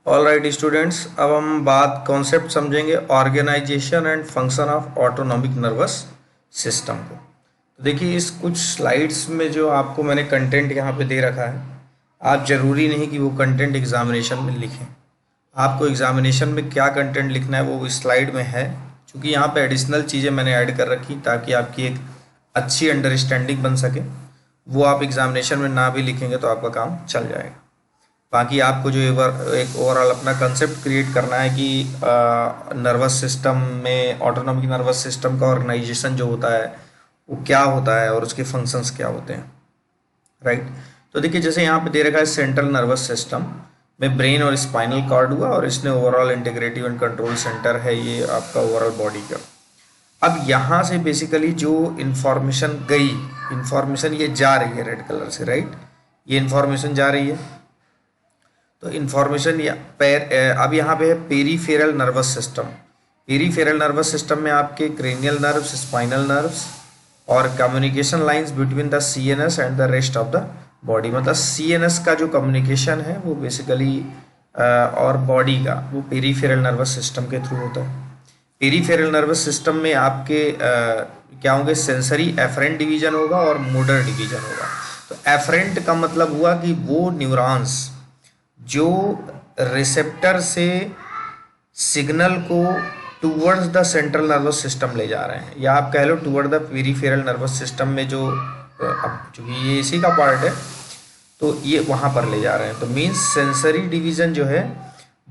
All right students, अब हम बात कॉन्सेप्ट समझेंगे organisation and function of autonomic nervous system को। तो देखिए इस कुछ स्लाइड्स में जो आपको मैंने कंटेंट यहाँ पे दे रखा है, आप जरूरी नहीं कि वो कंटेंट एग्जामिनेशन में लिखें। आपको एग्जामिनेशन में क्या कंटेंट लिखना है वो इस स्लाइड में है, क्योंकि यहाँ पे एडिशनल चीज़ें मैंने ऐड कर रखी ताकि आपकी एक अच्छी अंडरस्टैंडिंग बन सके। वो आप एग्जामिनेशन में ना भी लिखेंगे तो आपका काम चल जाएगा। बाकी आपको जो एक ओवरऑल अपना कंसेप्ट क्रिएट करना है कि नर्वस सिस्टम में ऑटोनॉमिक नर्वस सिस्टम का ऑर्गेनाइजेशन जो होता है वो क्या होता है और उसके फंक्शंस क्या होते हैं, राइट। तो देखिए जैसे यहाँ पे दे रखा है सेंट्रल नर्वस सिस्टम में ब्रेन और स्पाइनल कॉर्ड हुआ और इसने overall integrative and control centre है ये आपका ओवरऑल बॉडी का। अब यहाँ से बेसिकली जो इन्फॉर्मेशन गई, इन्फॉर्मेशन ये जा रही है रेड कलर से, राइट, ये इन्फॉर्मेशन जा रही है। तो इन्फॉर्मेशन अब यहाँ पे है peripheral nervous system. Peripheral nervous system में आपके क्रेनियल नर्व्स, स्पाइनल नर्व्स और communication lines between the CNS and the rest of the body. मतलब सीएनएस का जो कम्युनिकेशन है वो बेसिकली और बॉडी का वो पेरीफेरल नर्वस सिस्टम के थ्रू होता है। पेरीफेरल नर्वस सिस्टम में आपके क्या होंगे, सेंसरी एफरेंट डिवीजन होगा और मोटर डिवीजन होगा। तो एफरेंट का मतलब हुआ कि वो न्यूरॉन्स जो रिसेप्टर से सिग्नल को towards the central nervous system ले जा रहे हैं, या आप कह लो toward the peripheral nervous system में जो अब चूंकि ये इसी का पार्ट है तो ये वहाँ पर ले जा रहे हैं। तो मीन्स सेंसरी डिवीजन जो है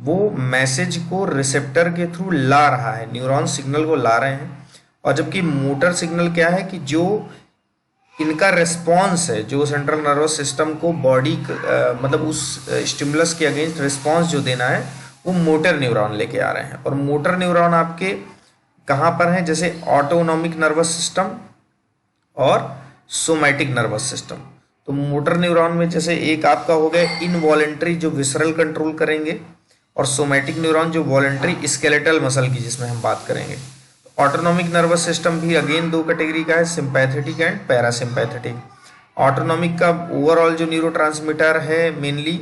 वो मैसेज को रिसेप्टर के थ्रू ला रहा है, न्यूरॉन सिग्नल को ला रहे हैं। और जबकि मोटर सिग्नल क्या है कि जो इनका रिस्पॉन्स है, जो सेंट्रल नर्वस सिस्टम को बॉडी मतलब उस स्टिमुलस के अगेंस्ट रिस्पॉन्स जो देना है वो मोटर न्यूरॉन लेके आ रहे हैं। और मोटर न्यूरॉन आपके कहाँ पर हैं, जैसे ऑटोनॉमिक नर्वस सिस्टम और सोमैटिक नर्वस सिस्टम। तो मोटर न्यूरॉन में जैसे एक आपका हो गया इनवॉलेंट्री जो विसरल कंट्रोल करेंगे, और सोमैटिक न्यूरॉन जो वॉलेंट्री स्केलेटल मसल की जिसमें हम बात करेंगे। ऑटोनॉमिक नर्वस सिस्टम भी अगेन दो कैटेगरी का है, सिंपैथेटिक एंड पैरासिम्पैथेटिक। ऑटोनॉमिक का ओवरऑल जो न्यूरोट्रांसमीटर है मेनली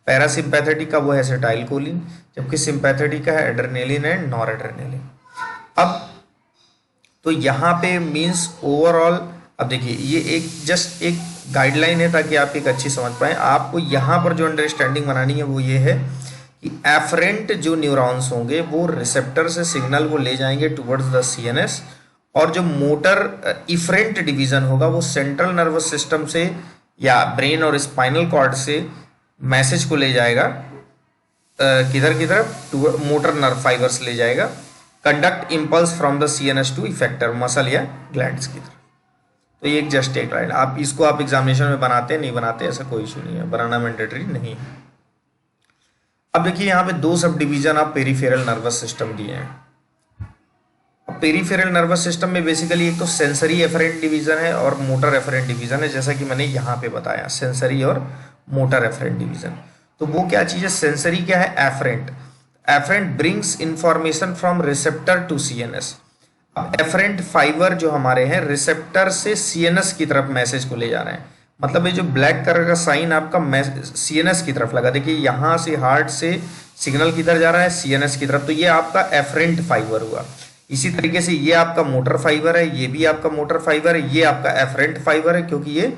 पैरासिम्पैथेटिक का वो है एसिटाइलकोलिन, जबकि सिंपैथेटिक का है एड्रेनलिन एंड नॉर एड्रेनलिन। अब तो यहाँ पे मीन्स ओवरऑल, अब देखिए ये एक जस्ट एक गाइडलाइन है ताकि आप एक अच्छी समझ पाए। आपको यहाँ पर जो अंडरस्टैंडिंग बनानी है वो ये है कि एफरेंट जो न्यूरॉन्स होंगे वो रिसेप्टर से सिग्नल को ले जाएंगे टुवर्ड्स द सीएनएस, और जो मोटर इफरेंट डिवीजन होगा वो सेंट्रल नर्वस सिस्टम से या ब्रेन और स्पाइनल कॉर्ड से मैसेज को ले जाएगा किधर की तरफ, मोटर नर्व फाइबर्स ले जाएगा, conduct impulse from the CNS to effector muscle या ग्लैंड्स की तरफ। तो ये एक जस्ट एक लाइन, आप इसको आप एग्जामिनेशन में बनाते नहीं बनाते ऐसा कोई इशू नहीं है, बनाना मैंडेटरी नहीं है। अब देखिए यहाँ पे दो सब डिवीजन आप पेरीफेरल नर्वस सिस्टम दिए हैं। अब पेरीफेरल नर्वस सिस्टम में बेसिकली एक तो सेंसरी एफरेंट डिवीजन है और मोटर एफरेंट डिवीजन है, जैसा कि मैंने यहाँ पे बताया सेंसरी और मोटर एफरेंट डिवीजन। तो वो क्या चीज है, सेंसरी क्या है, afferent. Afferent brings information from receptor to CNS. अब एफरेंट फाइबर जो हमारे हैं रिसेप्टर से सीएनएस की तरफ मैसेज को ले जा रहे हैं। मतलब ये जो ब्लैक कलर का साइन आपका सीएनएस की तरफ लगा, देखिए यहाँ से हार्ट से सिग्नल किधर जा रहा है, सीएनएस की तरफ, तो ये आपका एफरेंट फाइबर हुआ। इसी तरीके से ये आपका मोटर फाइबर है, ये भी आपका मोटर फाइबर है, ये आपका एफरेंट फाइबर है, क्योंकि ये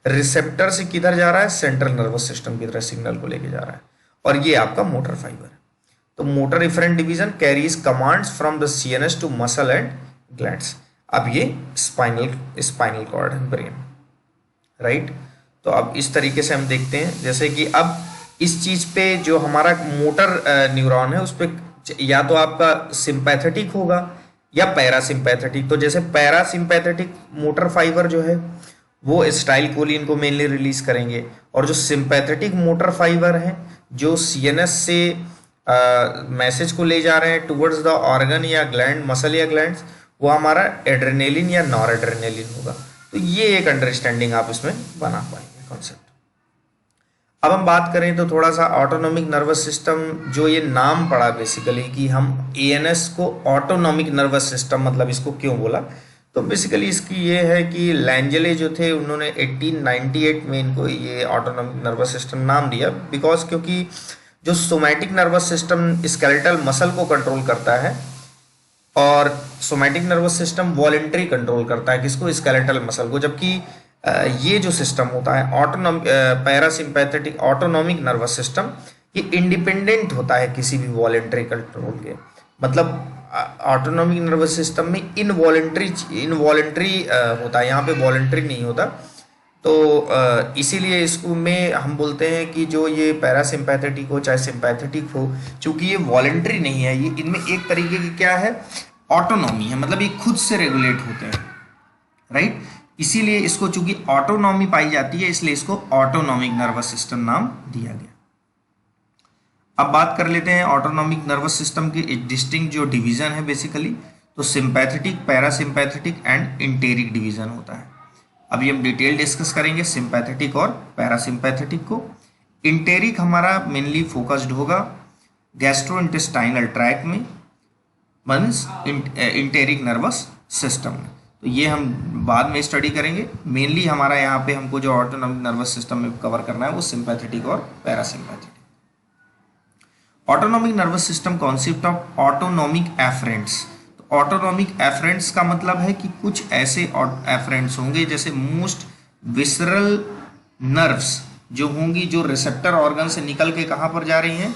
रिसेप्टर से किधर जा रहा है, सेंट्रल नर्वस सिस्टम की तरफ सिग्नल को लेके जा रहा है, और ये आपका मोटर फाइबर है। तो motor efferent division carries commands from the CNS to muscle and glands. अब ये स्पाइनल कॉर्ड है, ब्रेन, राइट। तो अब इस तरीके से हम देखते हैं, जैसे कि अब इस चीज पे जो हमारा मोटर न्यूरॉन है उस पे या तो आपका सिंपैथेटिक होगा या पैरासिम्पैथेटिक। तो जैसे पैरासिम्पैथेटिक मोटर फाइबर जो है वो एसिटाइलकोलिन को मेनली रिलीज करेंगे, और जो सिंपैथेटिक मोटर फाइबर हैं जो सीएनएस से मैसेज को ले जा रहे हैं टुवर्ड्स द ऑर्गन या ग्लैंड, मसल या ग्लैंड्स, वो हमारा एड्रेनलिन या नॉर एड्रेनलिन होगा। तो ये एक अंडरस्टैंडिंग आप इसमें बना पाएंगे कॉन्सेप्ट। अब हम बात करें तो थोड़ा सा ऑटोनॉमिक नर्वस सिस्टम, जो ये नाम पड़ा बेसिकली कि हम एएनएस को ऑटोनॉमिक नर्वस सिस्टम मतलब इसको क्यों बोला, तो बेसिकली इसकी ये है कि लैंजले जो थे उन्होंने 1898 में इनको ये ऑटोनॉमिक नर्वस सिस्टम नाम दिया, बिकॉज क्योंकि जो somatic nervous system skeletal muscle को कंट्रोल करता है, और somatic nervous system voluntary control करता है किसको, स्केलेटल मसल को। जबकि ये जो सिस्टम होता है पैरासिम्पैथेटिक ऑटोनॉमिक नर्वस सिस्टम, ये इंडिपेंडेंट होता है किसी भी वॉलेंट्री कंट्रोल के। मतलब ऑटोनॉमिक नर्वस सिस्टम में इनवॉलेंट्री होता है, यहाँ पे वॉलेंट्री नहीं होता। तो इसीलिए इसको में हम बोलते हैं कि जो ये पैरासिम्पैथेटिक हो चाहे सिम्पैथेटिक हो, चूंकि ये वॉलेंट्री नहीं है, ये इनमें एक तरीके की क्या है, ऑटोनॉमी है, मतलब ये खुद से रेगुलेट होते हैं, राइट। इसीलिए इसको चूंकि ऑटोनॉमी पाई जाती है, इसलिए इसको ऑटोनॉमिक नर्वस सिस्टम नाम दिया गया। अब बात कर लेते हैं ऑटोनॉमिक नर्वस सिस्टम की डिस्टिंक्ट जो डिवीजन है बेसिकली, तो sympathetic, parasympathetic and enteric division होता है। अभी हम डिटेल डिस्कस करेंगे सिंपैथेटिक और पैरासिम्पैथेटिक को। इंटेरिक हमारा मेनली फोकस्ड होगा गैस्ट्रोइंटेस्टाइनल ट्रैक्ट में, मीन्स इंटेरिक नर्वस सिस्टम में। तो ये हम बाद में स्टडी करेंगे। मेनली हमारा यहाँ पे हमको जो ऑटोनॉमिक नर्वस सिस्टम में कवर करना है वो सिंपैथेटिक और parasympathetic. Autonomic nervous system concept of autonomic efferents. तो ऑटोनॉमिक एफरेंट्स का मतलब है कि कुछ ऐसे एफरेंट्स होंगे जैसे मोस्ट विसरल नर्व्स जो होंगी, जो रिसेप्टर ऑर्गन से निकल के कहाँ पर जा रही हैं,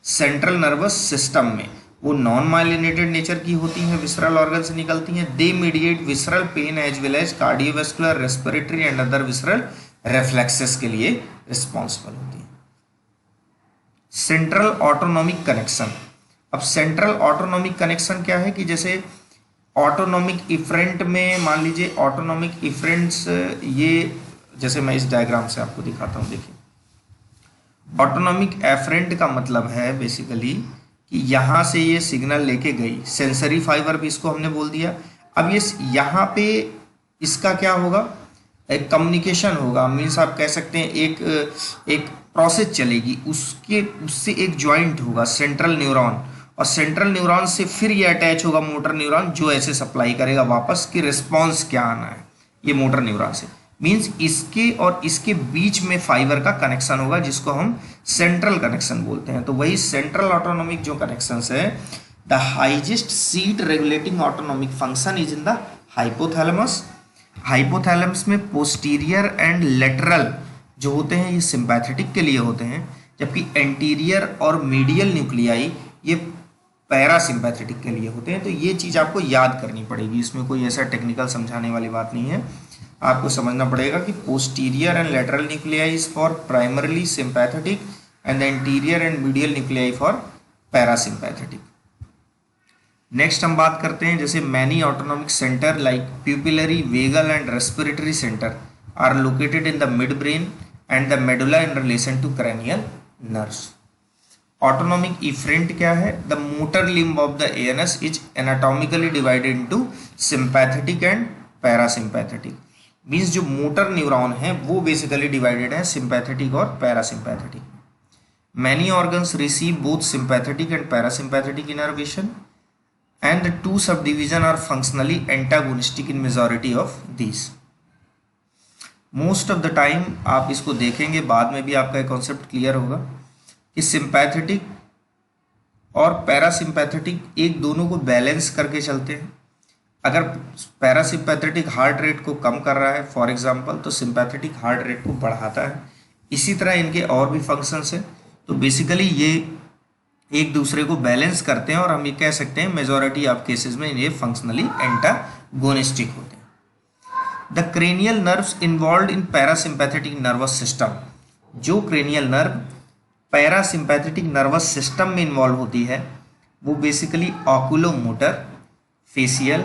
सेंट्रल नर्वस सिस्टम में। वो नॉन माइलिनेटेड नेचर की होती हैं, विसरल ऑर्गन से निकलती हैं। They mediate visceral pain as well as cardiovascular, respiratory and other visceral reflexes के लिए रिस्पॉन्सिबल होती हैं। Central autonomic connection. अब सेंट्रल ऑटोनॉमिक कनेक्शन क्या है कि जैसे ऑटोनॉमिक इफरेंट में मान लीजिए ऑटोनॉमिक इफरेंट्स, ये जैसे मैं इस डायग्राम से आपको दिखाता हूँ, देखिए ऑटोनॉमिक एफरेंट का मतलब है बेसिकली कि यहाँ से ये सिग्नल लेके गई, सेंसरी फाइबर भी इसको हमने बोल दिया। अब ये यहाँ पे इसका क्या होगा, एक कम्युनिकेशन होगा, मीन्स आप कह सकते हैं एक प्रोसेस चलेगी, उससे एक जॉइंट होगा सेंट्रल न्यूरॉन, और सेंट्रल न्यूरॉन से फिर ये अटैच होगा मोटर न्यूरॉन, जो ऐसे सप्लाई करेगा वापस कि रिस्पॉन्स क्या आना है ये मोटर न्यूरॉन से। मीन्स इसके और इसके बीच में फाइबर का कनेक्शन होगा जिसको हम सेंट्रल कनेक्शन बोलते हैं। तो वही सेंट्रल ऑटोनॉमिक जो कनेक्शन है, the highest seat regulating autonomic function is in the hypothalamus. Hypothalamus में पोस्टीरियर एंड लेटरल जो होते हैं ये सिंपैथेटिक के लिए होते हैं, जबकि एंटीरियर और मीडियल न्यूक्लियाई ये पैरासिम्पैथेटिक के लिए होते हैं। तो ये चीज़ आपको याद करनी पड़ेगी, इसमें कोई ऐसा टेक्निकल समझाने वाली बात नहीं है। आपको समझना पड़ेगा कि posterior and lateral nuclei is for primarily sympathetic and the interior and medial nuclei for parasympathetic. Next हम बात करते हैं जैसे many autonomic centre like pupillary, vagal and respiratory centre are located in the mid brain and the medulla in relation to cranial nerves. Autonomic efferent क्या है, the motor limb of the ANS is anatomically divided into sympathetic and parasympathetic. Means जो motor neuron है वो basically divided है sympathetic और parasympathetic. Many organs receive both sympathetic and parasympathetic innervation and the two subdivision are functionally antagonistic in majority of these. Most of the time आप इसको देखेंगे, बाद में भी आपका एक कॉन्सेप्ट क्लियर होगा कि सिंपैथेटिक और पैरासिम्पैथेटिक एक दोनों को बैलेंस करके चलते हैं। अगर पैरासिम्पैथेटिक हार्ट रेट को कम कर रहा है फॉर एग्जांपल, तो सिंपैथेटिक हार्ट रेट को बढ़ाता है। इसी तरह इनके और भी फंक्शंस हैं। तो बेसिकली ये एक दूसरे को बैलेंस करते हैं और हम ये कह सकते हैं मेजॉरिटी ऑफ केसेस में ये फंक्शनली एंटागोनिस्टिक होते हैं। The cranial nerves involve in parasympathetic nervous system. जो cranial nerve parasympathetic nervous system में इन्वॉल्व होती है वो basically oculomotor, facial,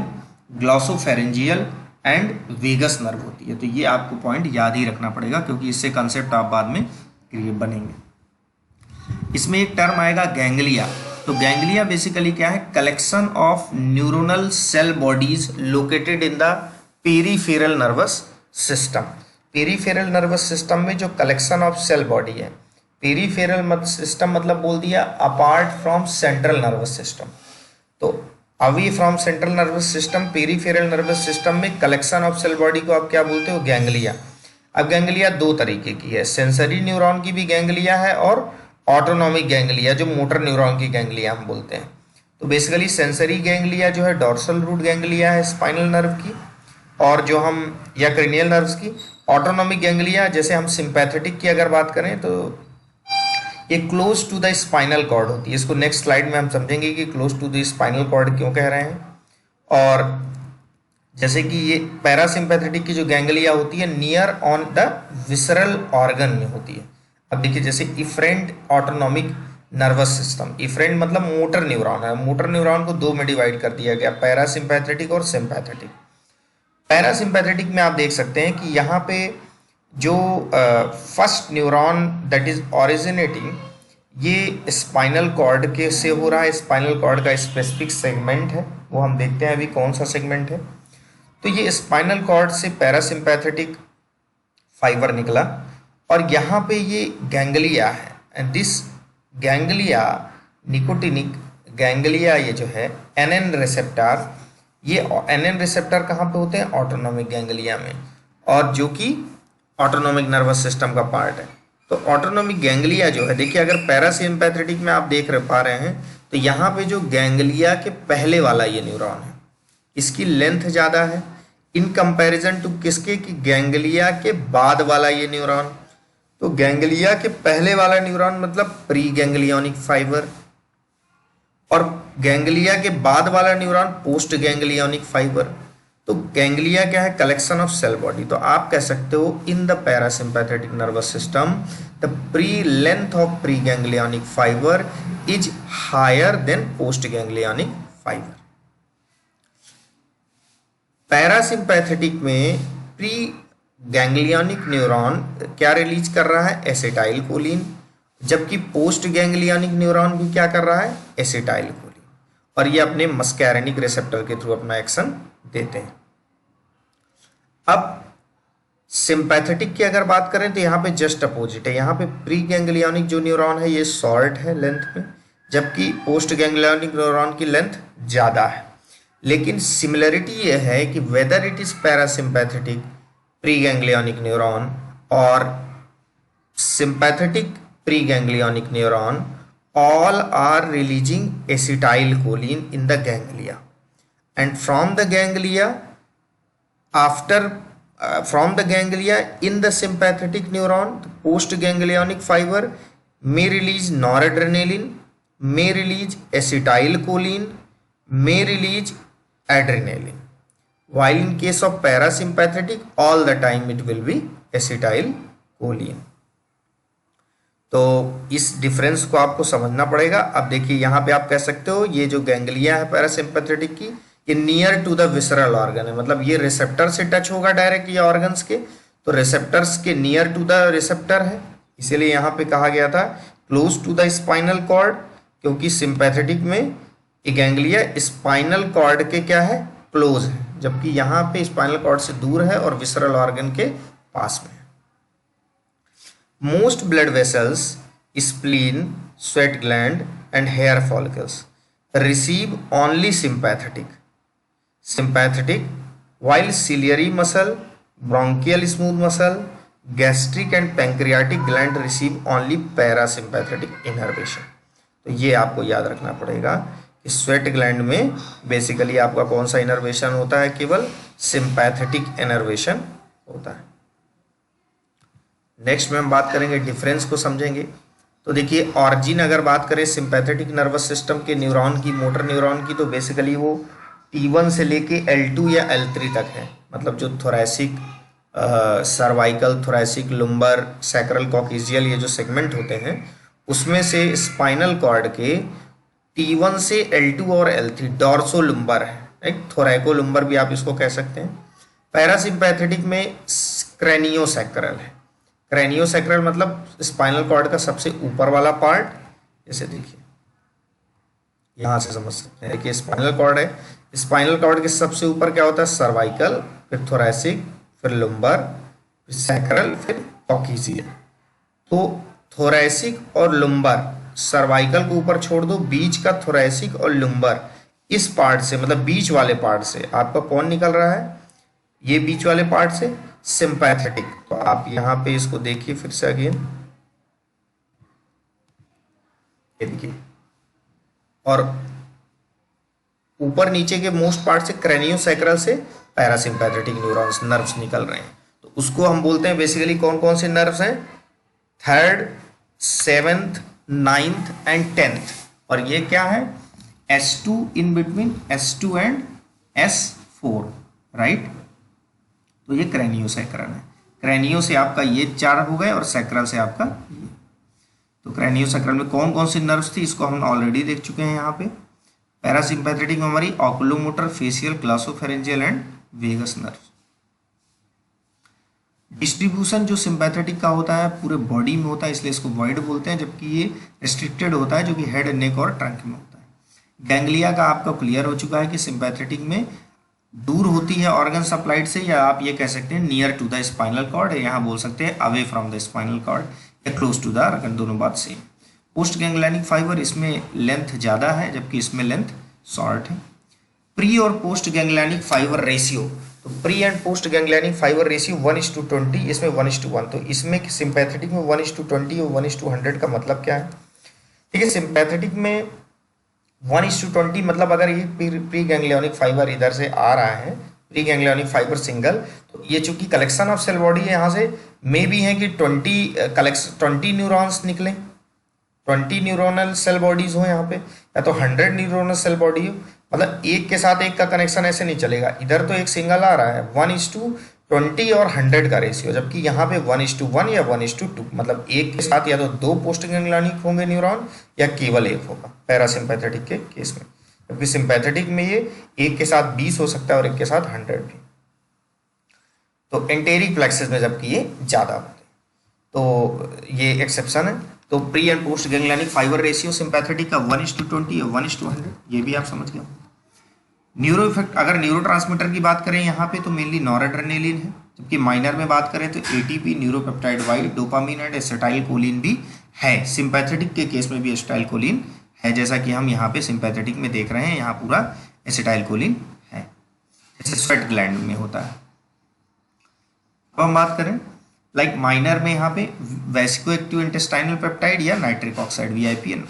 glossopharyngeal and vagus nerve होती है। तो ये आपको पॉइंट याद ही रखना पड़ेगा क्योंकि इससे कंसेप्ट आप बाद में क्लियर बनेंगे। इसमें एक टर्म आएगा गैंग्लिया। तो गैंग्लिया बेसिकली क्या है, collection of neuronal cell bodies located in the peripheral nervous system. Peripheral nervous system में जो कलेक्शन ऑफ सेल बॉडी है, पेरीफेरल सिस्टम मतलब बोल दिया apart from central nervous system. तो away from central nervous system, peripheral nervous system में collection of cell body को आप क्या बोलते हो, गैंग्लिया। अब गैंग्लिया दो तरीके की है, सेंसरी न्यूरॉन की भी गैंग्लिया है और ऑटोनॉमिक गैंग्लिया, जो मोटर न्यूरॉन की गैंग्लिया हम बोलते हैं। तो बेसिकली सेंसरी गैंग्लिया जो है डॉर्सल रूट गैंग्लिया है स्पाइनल नर्व की, और जो हम या क्रेनियल नर्व्स की। ऑटोनॉमिक गैंग्लिया जैसे हम सिंपैथेटिक की अगर बात करें तो ये close to the spinal cord होती है। इसको नेक्स्ट स्लाइड में हम समझेंगे कि close to the spinal cord क्यों कह रहे हैं। और जैसे कि ये पैरासिम्पैथेटिक की जो गैंग्लिया होती है near on the visceral organ में होती है। अब देखिए जैसे efferent autonomic nervous system, efferent मतलब मोटर न्यूरॉन है। मोटर न्यूरॉन को दो में डिवाइड कर दिया गया, पैरासिम्पैथेटिक और सिम्पैथेटिक। पैरासिम्पैथेटिक में आप देख सकते हैं कि यहाँ पे जो first neuron that is originating ये स्पाइनल कॉर्ड के से हो रहा है। स्पाइनल कॉर्ड का स्पेसिफिक सेगमेंट है, वो हम देखते हैं अभी कौन सा सेगमेंट है। तो ये स्पाइनल कॉर्ड से पैरासिम्पैथेटिक फाइबर निकला और यहाँ पे ये गैंग्लिया है, and this ganglia nicotinic ganglia ये जो है एनएन रिसेप्टर, ये एनएन रिसेप्टर कहाँ पे होते हैं? ऑटोनॉमिक गैंग्लिया में, और जो कि ऑटोनॉमिक नर्वस सिस्टम का पार्ट है। तो ऑटोनॉमिक गैंग्लिया जो है, देखिए अगर पैरासिम्पैथेटिक में आप देख पा रहे हैं तो यहाँ पे जो गैंग्लिया के पहले वाला ये न्यूरॉन है, इसकी लेंथ ज़्यादा है इन कंपैरिजन टू किसके, कि गैंग्लिया के बाद वाला ये न्यूरॉन। तो गैंग्लिया के पहले वाला न्यूरॉन मतलब प्री गैंग्लियोनिक फाइबर, और गैंग्लिया के बाद वाला न्यूरॉन पोस्ट गैंग्लियोनिक फाइबर। तो गैंग्लिया क्या है? Collection of cell body. तो आप कह सकते हो in the parasympathetic nervous system the pre length of preganglionic fibre is higher than postganglionic fibre. Parasympathetic में प्री गैंग्लियोनिक न्यूरॉन क्या रिलीज कर रहा है? एसिटाइल कोलिन, जबकि पोस्ट गैंग्लियोनिक न्यूरॉन भी क्या कर रहा है? एसिटाइल कोलिन, और ये अपने मस्कैरेनिक रिसेप्टर के थ्रू अपना एक्शन देते हैं। अब सिंपैथेटिक की अगर बात करें तो यहाँ पे जस्ट अपोजिट है। यहाँ पे प्री गैंग्लियोनिक जो न्यूरॉन है ये शॉर्ट है लेंथ में, जबकि पोस्ट गैंग्लियोनिक न्यूरॉन की लेंथ ज़्यादा है। लेकिन सिमिलरिटी ये है कि whether it is parasympathetic preganglionic neuron और sympathetic preganglionic neuron, all are releasing acetylcholine in the ganglia, and from the ganglia in the sympathetic neuron, the post ganglionic fiber may release noradrenaline, may release acetylcholine, may release adrenaline, while in case of parasympathetic all the time it will be acetylcholine। तो इस difference को आपको समझना पड़ेगा। अब देखिए यहाँ पे आप कह सकते हो ये जो गैंग्लिया है पैरासिम्पैथेटिक की, ये near to the visceral organ है, मतलब ये रिसेप्टर से टच होगा डायरेक्ट ये ऑर्गन्स के, तो रिसेप्टर्स के नियर टू द रिसेप्टर है, इसीलिए यहाँ पे कहा गया था close to the spinal cord, क्योंकि सिंपैथेटिक में ये गैंग्लिया स्पाइनल कॉर्ड के क्या है? क्लोज है, जबकि यहाँ पे स्पाइनल कॉर्ड से दूर है और विसरल ऑर्गन के पास में है। Most blood vessels, spleen, sweat gland and hair follicles receive only sympathetic, while ciliary muscle, bronchial smooth muscle, gastric and pancreatic gland receive only parasympathetic innervation। तो ये आपको याद रखना पड़ेगा कि स्वेट ग्लैंड में बेसिकली आपका कौन सा इनर्वेशन होता है? केवल सिंपैथेटिक इनर्वेशन होता है। नेक्स्ट में हम बात करेंगे डिफरेंस को समझेंगे। तो देखिए ऑरिजिन अगर बात करें सिंपैथेटिक नर्वस सिस्टम के न्यूरॉन की, मोटर न्यूरॉन की, तो बेसिकली वो T1 से लेके L2 या L3 तक है, मतलब जो thoracic, cervical, thoracic, lumbar, sacral, coxal ये जो सेगमेंट होते हैं उसमें से स्पाइनल कॉर्ड के T1 से L2 और L3 डॉर्सो लुम्बर है, एक थोरैको लुम्बर भी आप इसको कह सकते हैं। पैरासिम्पैथेटिक में क्रेनियोसैक्रल है। क्रेनियोसैक्रल मतलब स्पाइनल कॉर्ड का सबसे ऊपर वाला पार्ट, जैसे देखिए यहाँ से समझ सकते हैं कि स्पाइनल कॉर्ड है, स्पाइनल कॉर्ड के सबसे ऊपर क्या होता है? सर्वाइकल, फिर थोरैसिक, फिर लुम्बर, फिर सैक्रल, फिर कॉक्सियल। तो थोरैसिक और लुम्बर, सर्वाइकल को ऊपर छोड़ दो, बीच का थोरैसिक और लुम्बर, इस पार्ट से मतलब बीच वाले पार्ट से आपका कौन निकल रहा है? ये बीच वाले पार्ट से सिंपैथेटिक। तो आप यहाँ पे इसको देखिए फिर से अगेन, ये देखिए, और ऊपर नीचे के मोस्ट पार्ट से क्रेनियोसैक्रल से पैरासिम्पैथेटिक न्यूरॉन्स नर्व्स निकल रहे हैं। तो उसको हम बोलते हैं बेसिकली कौन कौन से नर्व्स हैं, third, seventh, ninth and tenth. और ये क्या है, S2 in between S2 and S4, right. तो ये क्रेनियोसैक्रल है। क्रेनियो से आपका ये 4 हो गए और सैक्रल से आपका ये। तो क्रेनियोसैक्रल में कौन कौन सी नर्व्स थी इसको हम ऑलरेडी देख चुके हैं यहाँ पे। पैरासिम्पैथेटिक में हमारी oculomotor, facial, glossopharyngeal and vagus nerve. Distribution जो सिंपैथेटिक का होता है पूरे बॉडी में होता है, इसलिए इसको वाइड बोलते हैं, जबकि ये रिस्ट्रिक्टेड होता है जो कि हेड, नेक और ट्रंक में होता है। गैंग्लिया का आपका क्लियर हो चुका है कि सिंपैथेटिक में दूर होती है ऑर्गन सप्लाइड से, या आप ये कह सकते हैं near to the spinal cord, यहाँ बोल सकते हैं away from the spinal cord, या क्लोज टू द ऑर्गन, दोनों बात सेम। पोस्ट गैंग्लियनिक फाइबर, इसमें लेंथ ज़्यादा है जबकि इसमें लेंथ शॉर्ट है। प्री और पोस्ट गैंग्लियनिक फाइबर रेशियो, तो pre and postganglionic fibre ratio 1:20, इसमें 1:1। तो इसमें सिंपैथेटिक में 1:20 और 1:100 का मतलब क्या है, ठीक है। सिंपैथेटिक में 1:20 मतलब अगर ये प्री गैंग्लियनिक फाइबर इधर से आ रहा है, प्री गैंग्लियनिक फाइबर सिंगल, तो ये चूंकि कलेक्शन ऑफ सेल बॉडी है, यहाँ से मे भी है कि 20 न्यूरॉन्स निकले, 20 न्यूरोनल सेल बॉडीज हो यहाँ पे, या तो 100 न्यूरोनल सेल बॉडी हो। मतलब एक के साथ एक का कनेक्शन ऐसे नहीं चलेगा, इधर तो एक सिंगल आ रहा है 1:20 और 100 का रेशियो, जबकि यहाँ पे 1:1 या 1:2, मतलब एक के साथ या तो 2 पोस्ट गैंग्लियनिक होंगे न्यूरॉन या केवल एक होगा पैरासिम्पैथेटिक के केस में। जबकि सिंपैथेटिक में ये एक के साथ 20 हो सकता है और एक के साथ 100 भी। तो एंटेरिक प्लेक्सस में जबकि ये ज़्यादा होते हैं, तो ये एक्सेप्शन है। तो pre and postganglionic fibre ratio sympathetic का 1:20 या 1:100, ये भी आप समझ गए। न्यूरो इफेक्ट, अगर न्यूरो ट्रांसमीटर की बात करें यहाँ पे तो मेनली नॉरएड्रेनालिन है, जबकि माइनर में बात करें तो ATP, neuropeptide Y, dopamine and acetylcholine भी है। सिंपैथेटिक के केस में भी एसिटाइलकोलिन है, जैसा कि हम यहाँ पे सिंपैथेटिक में देख रहे हैं, यहाँ पूरा एसिटाइलकोलिन है, जैसे स्वेट ग्लैंड में होता है। अब हम बात करें लाइक माइनर में यहाँ पे वेसिकोएक्टिव इंटेस्टाइनल पेप्टाइड या nitric oxide VIPN।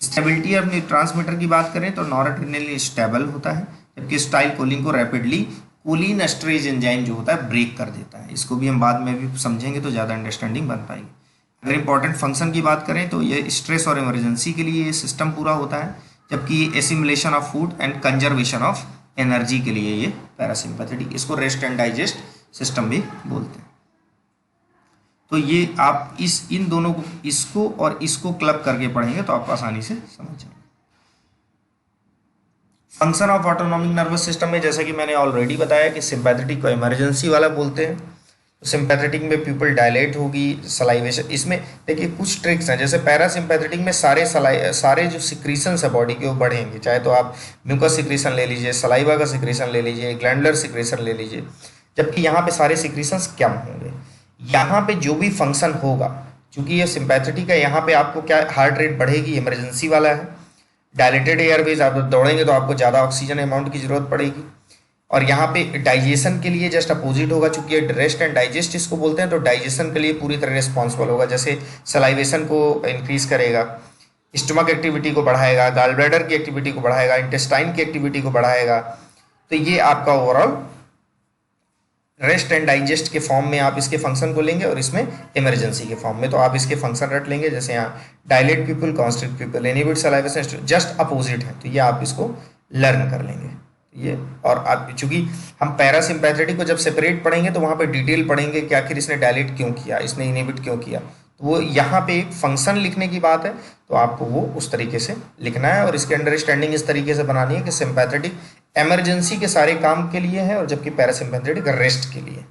Stability of transmitter की बात करें तो नॉरएड्रेनालिन स्टेबल होता है, जबकि एसिटाइलकोलिन को रैपिडली कोलिन एस्ट्रेज एंजाइम जो होता है ब्रेक कर देता है। इसको भी हम बाद में भी समझेंगे तो ज़्यादा अंडरस्टैंडिंग बन पाएगी। अगर इंपॉर्टेंट फंक्शन की बात करें तो ये स्ट्रेस और इमरजेंसी के लिए ये सिस्टम पूरा होता है, जबकि ये assimilation of food and conservation of energy के लिए ये पैरासिम्पैथेटिक, इसको रेस्ट एंड डाइजेस्ट सिस्टम भी बोलते हैं। तो ये आप इन दोनों को, इसको और इसको क्लब करके पढ़ेंगे तो आपको आसानी से समझ जाएगा। Function of autonomic nervous system में जैसा कि मैंने ऑलरेडी बताया कि सिंपैथेटिक को इमरजेंसी वाला बोलते हैं। तो सिंपैथेटिक में प्यूपल डायलेट होगी, सलाइवेशन, इसमें देखिए कुछ ट्रिक्स हैं। जैसे पैरासिम्पैथेटिक में सारे जो सिक्रीशंस है बॉडी के वो बढ़ेंगे, चाहे तो आप म्यूकस सिक्रीशन ले लीजिए, सलाइवा का सिक्रीशन ले लीजिए, ग्लैंडुलर सिक्रीशन ले लीजिए, जबकि यहाँ पे सारे सिक्रीशंस कम होंगे। यहाँ पे जो भी फंक्शन होगा, क्योंकि ये सिंपैथेटिक है, यहाँ पे आपको क्या हार्ट रेट बढ़ेगी, इमरजेंसी वाला है। डायलेटेड एयरवेज, आप दौड़ेंगे तो आपको ज़्यादा ऑक्सीजन अमाउंट की जरूरत पड़ेगी। और यहाँ पे डाइजेशन के लिए जस्ट अपोजिट होगा, चूंकि रेस्ट एंड डाइजेस्ट इसको बोलते हैं, तो डाइजेशन के लिए पूरी तरह रिस्पॉन्सिबल होगा। जैसे सलाइवेशन को इंक्रीज करेगा, स्टमक एक्टिविटी को बढ़ाएगा, गॉल ब्लैडर की एक्टिविटी को बढ़ाएगा, इंटेस्टाइन की एक्टिविटी को बढ़ाएगा। तो ये आपका ओवरऑल रेस्ट एंड डाइजेस्ट के फॉर्म में आप इसके फंक्शन को लेंगे, और इसमें इमरजेंसी के फॉर्म में तो आप इसके फंक्शन रट लेंगे। जैसे यहाँ dilate people, constrict people, inhibit salivation, just opposite है, तो ये आप इसको लर्न कर लेंगे ये। और आप चूंकि हम पैरासिम्पैथेटिक को जब सेपरेट पढ़ेंगे तो वहाँ पे डिटेल पढ़ेंगे कि आखिर इसने डायलेट क्यों किया, इसने इनहिबिट क्यों किया, तो वो यहाँ पे एक फंक्शन लिखने की बात है, तो आपको वो उस तरीके से लिखना है। और इसकी अंडरस्टैंडिंग इस तरीके से बनानी है कि सिंपैथेटिक इमरजेंसी के सारे काम के लिए है, और जबकि पैरासिम्पैथेटिक रेस्ट के लिए,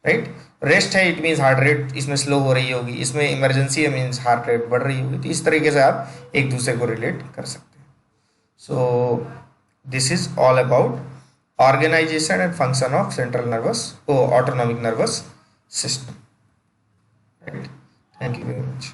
राइट। रेस्ट है, इट मीन्स हार्ट रेट इसमें स्लो हो रही होगी, इसमें इमरजेंसी है मीन्स हार्ट रेट बढ़ रही होगी। तो इस तरीके से आप एक दूसरे को रिलेट कर सकते हैं। So this is all about organisation and function of central nervous autonomic nervous system, right. Thank you very much.